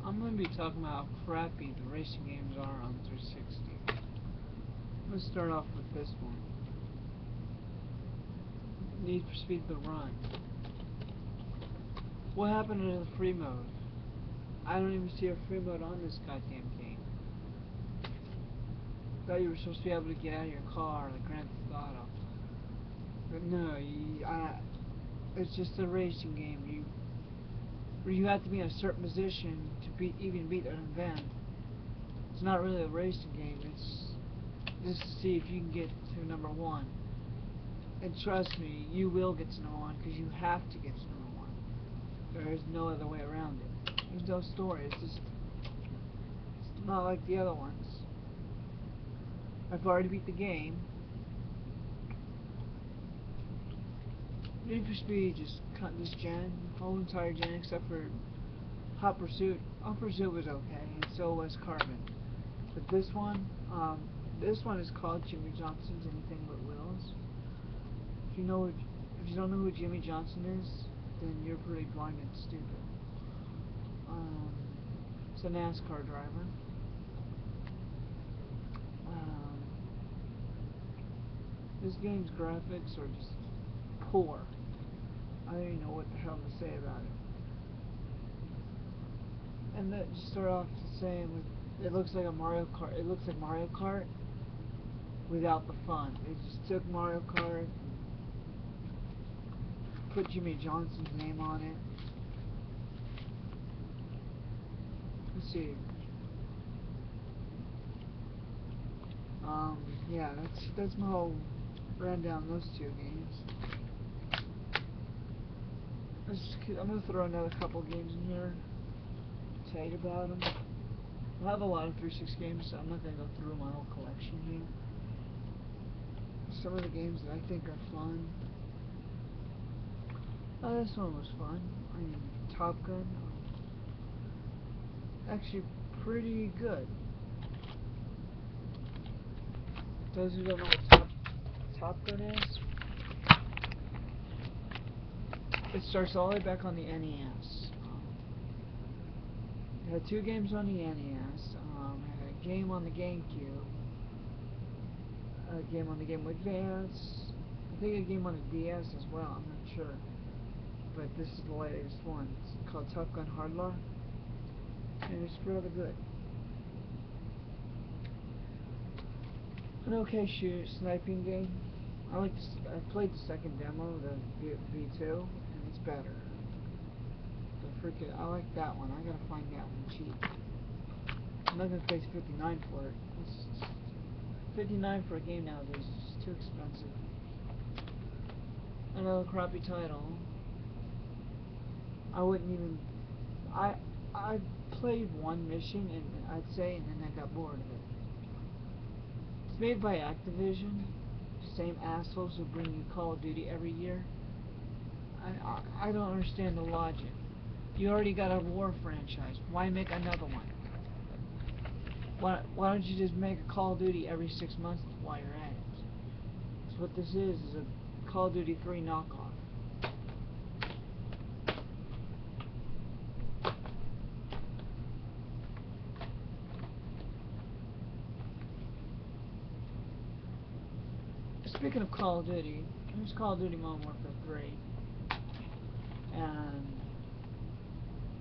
I'm going to be talking about how crappy the racing games are on 360. Let's start off with this one. Need for Speed The Run. What happened to the free mode? I don't even see a free mode on this goddamn game. Thought you were supposed to be able to get out of your car like Grand Theft Auto. But no, it's just a racing game. You have to be in a certain position to even beat an event. It's not really a racing game. It's just to see if you can get to number one. And trust me, you will get to number one because you have to get to number one. There is no other way around it. There's no story. It's not like the other ones. I've already beat the game. Need for Speed just cut this gen, whole entire gen except for Hot Pursuit. Hot Pursuit was okay, and so was Carbon. But this one is called Jimmy Johnson's Anything But Wheels. If you don't know who Jimmy Johnson is, then you're pretty blind and stupid. It's a NASCAR driver. This game's graphics are just poor. I don't even know what the hell to say about it. And then just start off saying it looks like a Mario Kart. It looks like Mario Kart without the fun. They just took Mario Kart, put Jimmy Johnson's name on it. Let's see. Yeah, that's my whole rundown on those two games. I'm gonna throw another couple games in here. Tell you about them. I have a lot of 360 games, so I'm not gonna go through my whole collection here. Some of the games that I think are fun. Oh, this one was fun. I mean, Top Gun. Actually, pretty good. Those who don't know what Top Gun is, it starts all the way back on the NES. It had two games on the NES. Had a game on the GameCube, a game on the Game Boy Advance. I think a game on the DS as well. I'm not sure, but this is the latest one. It's called Top Gun Hardline, and it's rather good. An okay sniping game. I played the second demo, the V2, and it's better. I like that one. I gotta find that one cheap. I'm not gonna pay $59 for it. It's $59 for a game nowadays is just too expensive. Another crappy title. I wouldn't even. I played one mission and then I got bored of it. It's made by Activision, same assholes who bring you Call of Duty every year. I don't understand the logic. You already got a war franchise. Why make another one? Why don't you just make a Call of Duty every 6 months while you're at it? So what this is a Call of Duty 3 knockoff. Speaking of Call of Duty, here's Call of Duty Modern Warfare 3. And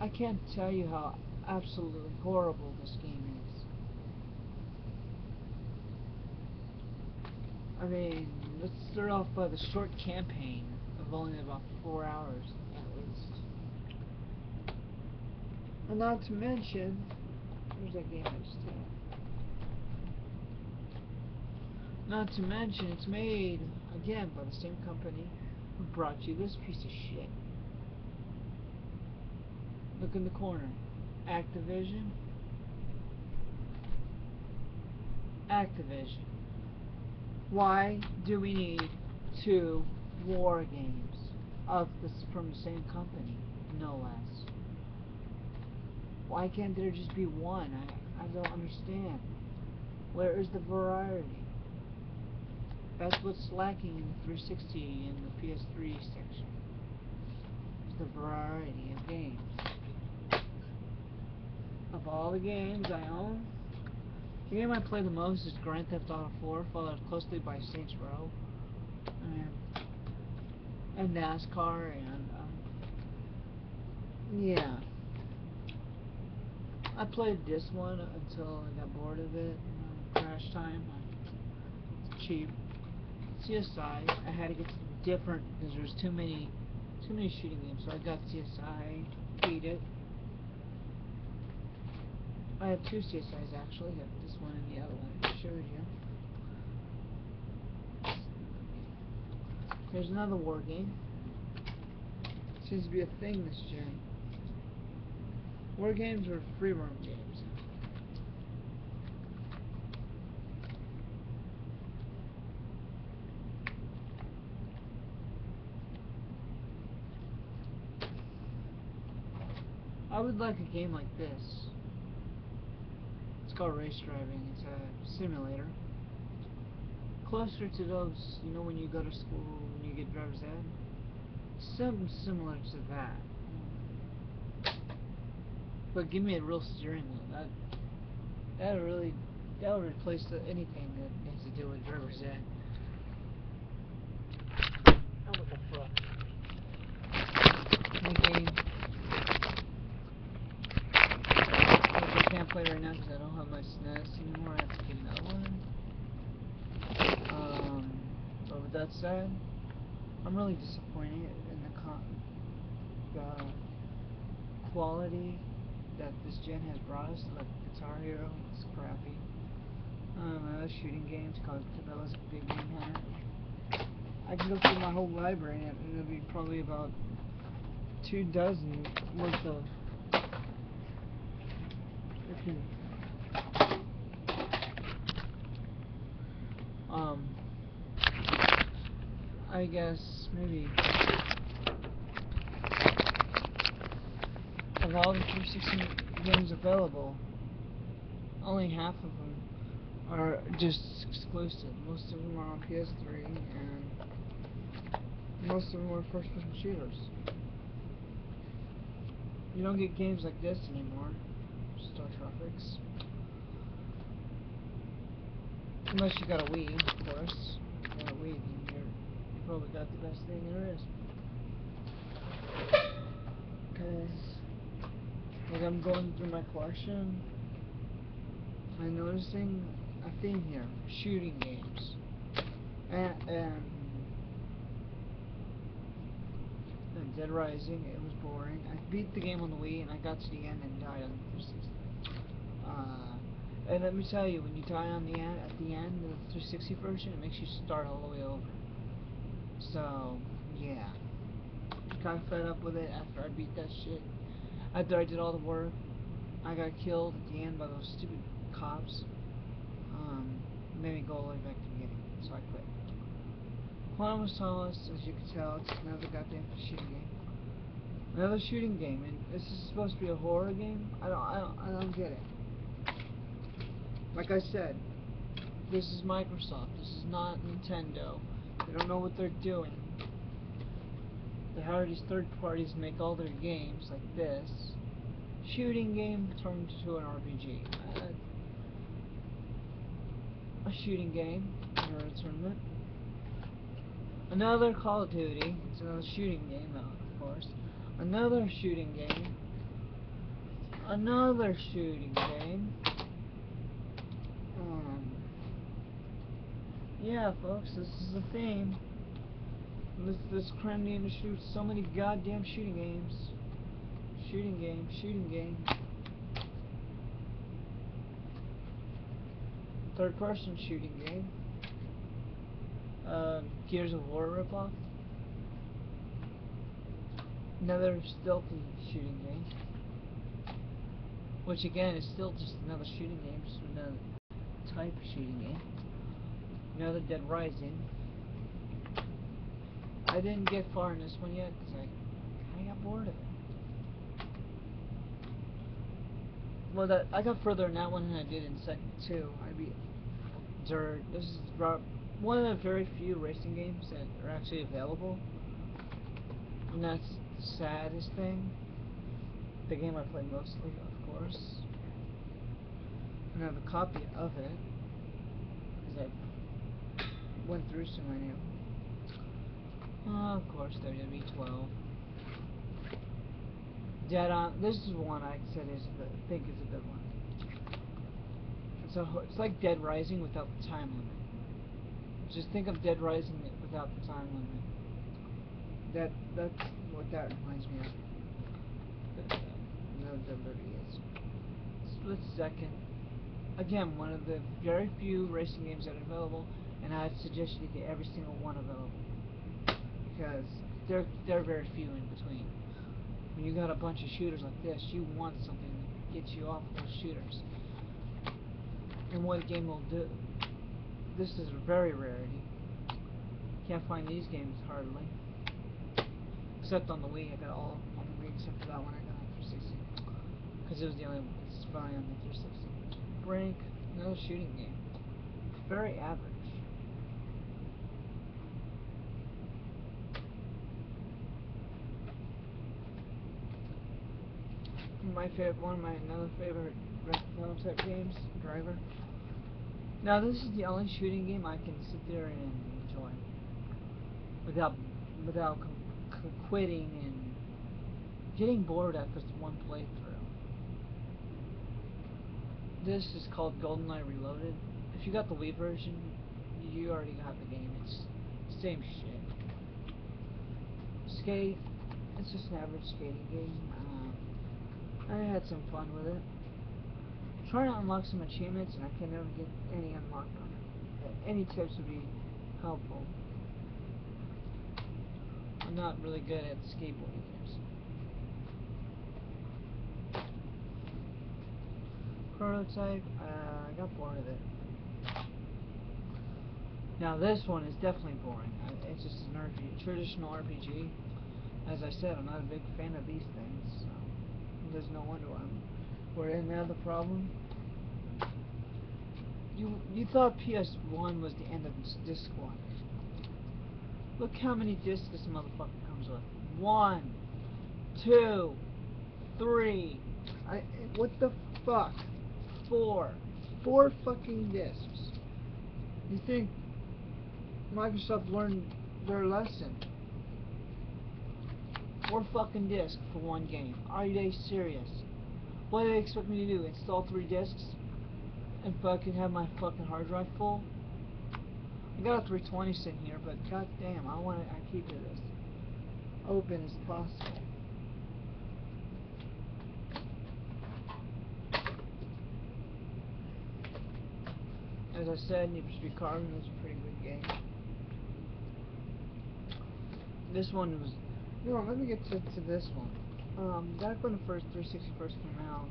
I can't tell you how absolutely horrible this game is. I mean, let's start off by the short campaign of only about 4 hours at least. And not to mention, where's that game I just had? Not to mention, it's made, again, by the same company who brought you this piece of shit. Look in the corner. Activision. Activision. Why do we need 2 war games from the same company, no less? Why can't there just be one? I don't understand. Where is the variety? That's what's lacking in the 360 and the PS3 section. Is the variety of games. all the games I own. The game I play the most is Grand Theft Auto 4, followed closely by Saints Row, and NASCAR, and yeah. I played this one until I got bored of it. Crash Time, it's cheap. CSI, I had to get different because there's too many shooting games, so I got CSI, beat it. I have two CSIs actually. I have this one and the other one I showed you. Here's another war game. Seems to be a thing this gen. War games or free roam games. I would like a game like this. It's called Race Driving. It's a simulator. Closer to those, you know, when you go to school, when you get driver's ed. Something similar to that. But give me a real steering wheel. That would replace anything that needs to do with driver's ed. Oh, what the fuck? My game. Which I can't play right now because I don't have my SNES anymore. I have to get another one. But with that said, I'm really disappointed in the quality that this gen has brought us. Like Guitar Hero, it's crappy. Another shooting games called Cabela's Big Game Hunter. I can go through my whole library and it'll be probably about 24 worth of. I guess maybe of all the 360 games available, only half of them are just exclusive. Most of them are on PS3, and most of them are first-person shooters. You don't get games like this anymore. Star Tropics. Unless you got a Wii, of course. If you got a Wii, then you probably got the best thing there is. Because, like, I'm going through my collection, I'm noticing a theme here: shooting games. And Dead Rising, it was boring. I beat the game on the Wii, and I got to the end and died on the 360. And let me tell you, when you die on the end, at the end of the 360 version, it makes you start all the way over. So, yeah. Got fed up with it after I beat that shit. After I did all the work, I got killed at the end by those stupid cops. Made me go all the way back to the beginning, so I quit. Quantum of Solace, as you can tell, it's another goddamn shooting game. Another shooting game, and this is supposed to be a horror game? I don't get it. Like I said, this is Microsoft. This is not Nintendo. They don't know what they're doing. They hire these third parties to make all their games like this. Shooting game turned into an RPG. A shooting game or a tournament. Another Call of Duty. It's another shooting game, of course. Another shooting game. Another shooting game. Yeah, folks, this is the theme. This creme the industry with so many goddamn shooting games. Shooting game, shooting game. Third person shooting game. Gears of War ripoff. Another stealthy shooting game. Which again is still just another shooting game, just another type of shooting game. Another Dead Rising. I didn't get far in this one yet because I kinda got bored of it. Well, I got further in that one than I did in second 2. I beat Dirt. This is one of the very few racing games that are actually available. And that's the saddest thing. The game I play mostly, of course. and I have a copy of it because I went through so many of them. Of course, WWE 12. Dead on. This is one I said think is a good one. It's like Dead Rising without the time limit. Just think of Dead Rising without the time limit. That's what that reminds me of. No WWE is. Split Second. Again, one of the very few racing games that are available, and I'd suggest you get every single one available because they're very few in between. When you got a bunch of shooters like this, you want something that gets you off those shooters. And what a game will do. This is a very rarity. Can't find these games hardly. Except on the Wii. I got all on the Wii except for that one I got on 360. Because it was the only one that's fine on the 360. Brink, another shooting game. Very average. Another favorite Grand Theft Auto type games, Driver. Now this is the only shooting game I can sit there and enjoy without quitting and getting bored after one playthrough. This is called GoldenEye Reloaded. If you got the Wii version, you already got the game. It's the same shit. Skate. It's just an average skating game. I had some fun with it. Trying to unlock some achievements, and I can never get any unlocked on it. Any tips would be helpful. I'm not really good at skateboarding games. Prototype, I got bored of it. Now this one is definitely boring. It's just an RPG, traditional RPG. As I said, I'm not a big fan of these things, so there's no wonder why we're in there. The problem, you thought PS1 was the end of disc one. Look how many discs this motherfucker comes with. 1, 2, 3. What the fuck? 4 fucking discs. You think Microsoft learned their lesson? 4 fucking discs for one game. Are they serious? What do they expect me to do? Install 3 discs? And fucking have my fucking hard drive full? I got a 320 sitting here, but goddamn, I keep it as open as possible. As I said, Need for Speed Carbon was a pretty good game. This one was... No, let me get to this one. Back when the first 360 first came out,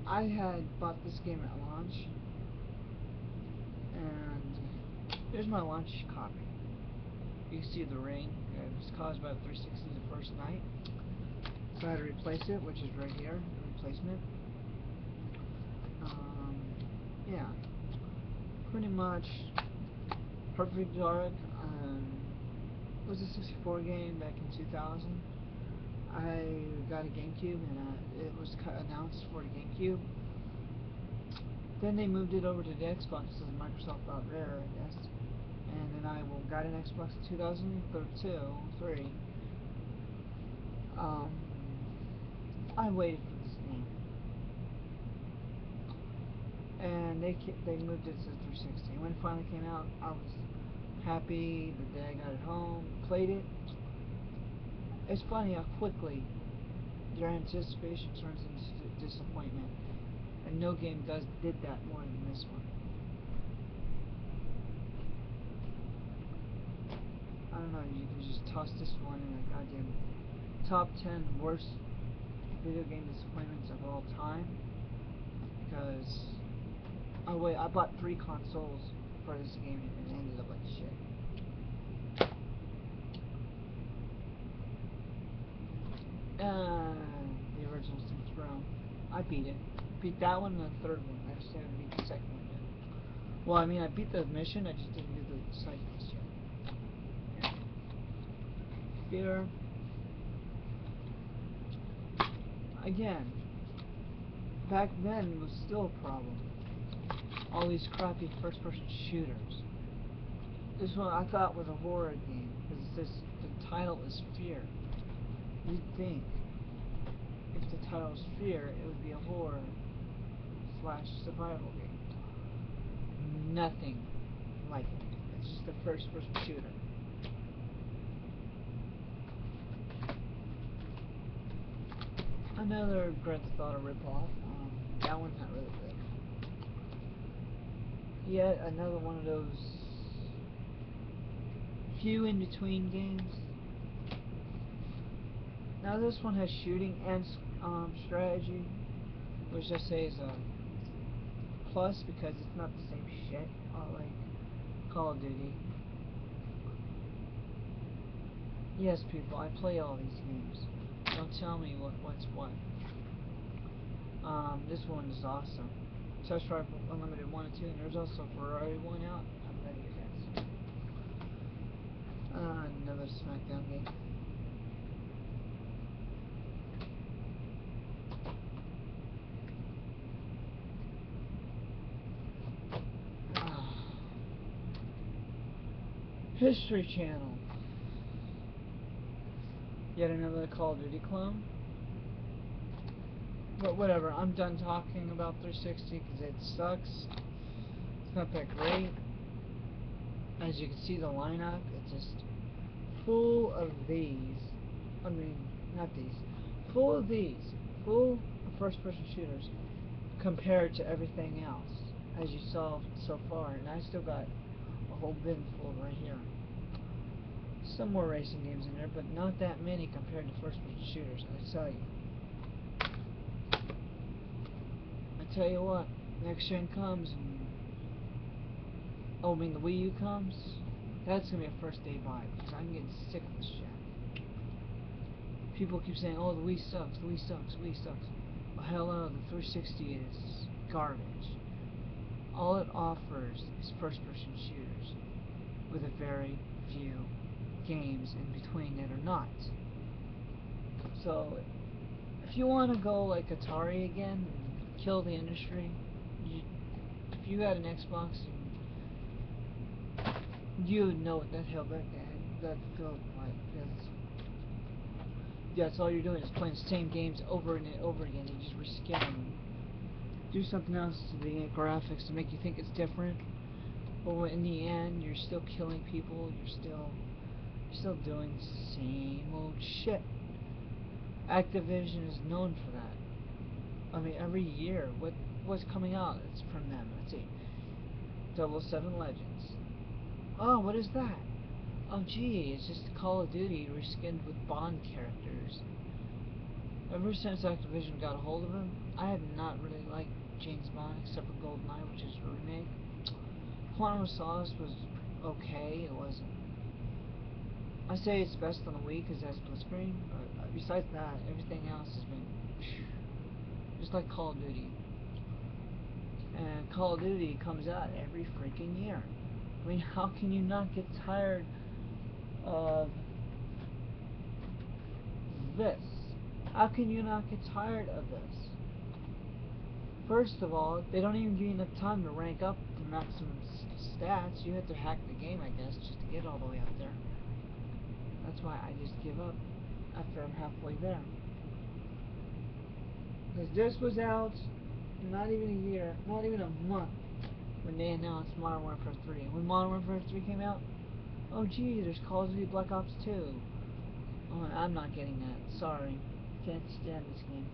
I had bought this game at launch, and here's my launch copy. You can see the ring. It was caused by the 360 the first night, so I had to replace it, which is right here, the replacement. Yeah, pretty much Perfect Dark. It was a 64 game back in 2000. I got a GameCube, and it was announced for the GameCube. Then they moved it over to the Xbox because Microsoft thought rare, I guess. And then I got an Xbox in 2003. I waited for this game, and they moved it to 360. When it finally came out, I was happy the day I got it home, played it. It's funny how quickly your anticipation turns into disappointment, and no game did that more than this one. I don't know, you can just toss this one in a goddamn top 10 worst video game disappointments of all time, because I bought 3 consoles for this game and it ended up like shit. The original Saints Row. I beat it. Beat that one and the third one. I just haven't beat the second one yet. Well, I mean, I beat the mission, I just didn't do the side quest yet. Yeah. Fear. Again, back then it was still a problem. All these crappy first-person shooters. This one I thought was a horror game because the title is Fear. You'd think if the title was Fear, it would be a horror / survival game. Nothing like it. It's just a first-person shooter. Another Grand Theft Auto ripoff. That one's not really good. Yet another one of those few in between games. Now this one has shooting and strategy, which I say is a plus because it's not the same shit like Call of Duty. Yes, people, I play all these games. Don't tell me what's what. This one is awesome. Test Drive Unlimited 1 and 2, and there's also Ferrari 1 out. I'm ready to get that. Another SmackDown game. History Channel. Yet another Call of Duty clone. But whatever, I'm done talking about 360 because it sucks. It's not that great. As you can see, the lineup, it's just full of these. I mean, not these. Full of these. Full of first-person shooters compared to everything else, as you saw so far. And I still got a whole bin full right here. Some more racing games in there, but not that many compared to first-person shooters, I tell you. I tell you what, next gen comes, and I mean the Wii U comes, that's gonna be a first day buy, because I'm getting sick of this shit. People keep saying, oh, the Wii sucks, the Wii sucks, the Wii sucks. Well, hell no, the 360 is garbage. All it offers is first-person shooters, with a very few games in between that are not. So, if you want to go like Atari again and kill the industry, if you had an Xbox, you would know what that hell that felt like. That's all you're doing is playing the same games over and over again. You just reskin them. Do something else to the graphics to make you think it's different. But in the end, you're still killing people. You're still doing the same old shit. Activision is known for that. I mean, every year, what's coming out? It's from them. Let's see. 007 Legends. Oh, what is that? Oh, gee, it's just Call of Duty reskinned with Bond characters. Ever since Activision got a hold of him, I have not really liked James Bond except for GoldenEye, which is a remake. Quantum of Solace was okay. It wasn't. I say it's best on the Wii because it has split screen, but besides that, everything else has been just like Call of Duty. And Call of Duty comes out every freaking year. I mean, how can you not get tired of this? How can you not get tired of this? First of all, they don't even give you enough time to rank up to maximum stats. You have to hack the game, I guess, just to get all the way up there. That's why I just give up after I'm halfway there. Because this was out not even a year, not even a month, when they announced Modern Warfare 3. And when Modern Warfare 3 came out, oh gee, there's Call of Duty Black Ops 2. Oh, I'm not getting that. Sorry. Can't stand this game.